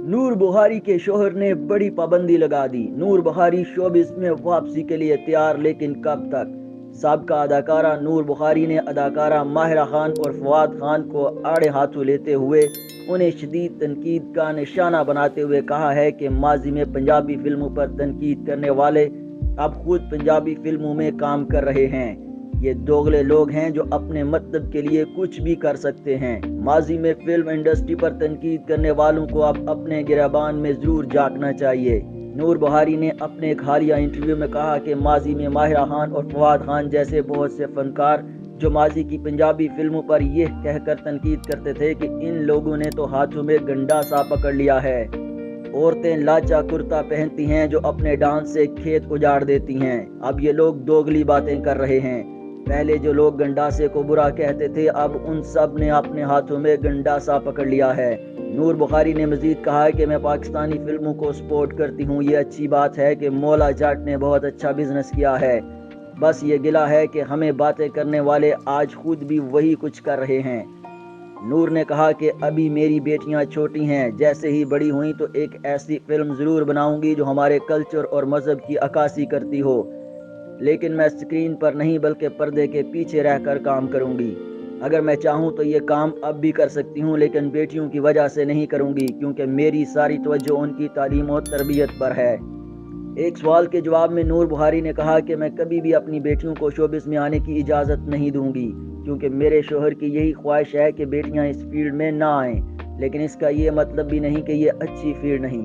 नूर बुखारी के शोहर ने बड़ी पाबंदी लगा दी। नूर बुखारी शोबिस में वापसी के लिए तैयार, लेकिन कब तक? साबका अदाकारा नूर बुखारी ने अदाकारा माहिरा खान और फवाद खान को आड़े हाथों लेते हुए उन्हें शदीद तनकीद का निशाना बनाते हुए कहा है कि माजी में पंजाबी फिल्मों पर तनकीद करने वाले अब खुद पंजाबी फिल्मों में काम कर रहे हैं। ये दोगले लोग हैं जो अपने मतलब के लिए कुछ भी कर सकते हैं। माजी में फिल्म इंडस्ट्री पर तनकीद करने वालों को अब अपने गिरबान में जरूर झांकना चाहिए। नूर बुखारी ने अपने एक हालिया इंटरव्यू में कहा कि माजी में माहिरा खान और फवाद खान जैसे बहुत से फनकार जो माजी की पंजाबी फिल्मों पर यह कहकर तनकीद करते थे कि इन लोगों ने तो हाथों में गंडासा पकड़ लिया है। औरतें लाचा कुर्ता पहनती हैं जो अपने डांस से खेत उजाड़ देती हैं। अब ये लोग दोगली बातें कर रहे हैं। पहले जो लोग गंडासे को बुरा कहते थे, अब उन सब ने अपने हाथों में गंडासा पकड़ लिया है। नूर बुखारी ने मजीद कहा कि मैं पाकिस्तानी फिल्मों को सपोर्ट करती हूँ। ये अच्छी बात है कि मौला जट ने बहुत अच्छा बिजनेस किया है। बस ये गिला है कि हमें बातें करने वाले आज खुद भी वही कुछ कर रहे हैं। नूर ने कहा कि अभी मेरी बेटियां छोटी हैं, जैसे ही बड़ी हुई तो एक ऐसी फिल्म ज़रूर बनाऊंगी जो हमारे कल्चर और मज़हब की अक्कासी करती हो, लेकिन मैं स्क्रीन पर नहीं बल्कि पर्दे के पीछे रहकर काम करूंगी। अगर मैं चाहूं तो ये काम अब भी कर सकती हूं, लेकिन बेटियों की वजह से नहीं करूंगी, क्योंकि मेरी सारी तवज्जो उनकी तालीम और तरबियत पर है। एक सवाल के जवाब में नूर बुखारी ने कहा कि मैं कभी भी अपनी बेटियों को शोबिस में आने की इजाज़त नहीं दूंगी, क्योंकि मेरे शोहर की यही ख्वाहिश है कि बेटियां इस फील्ड में ना आएं, लेकिन इसका ये मतलब भी नहीं कि ये अच्छी फील्ड नहीं।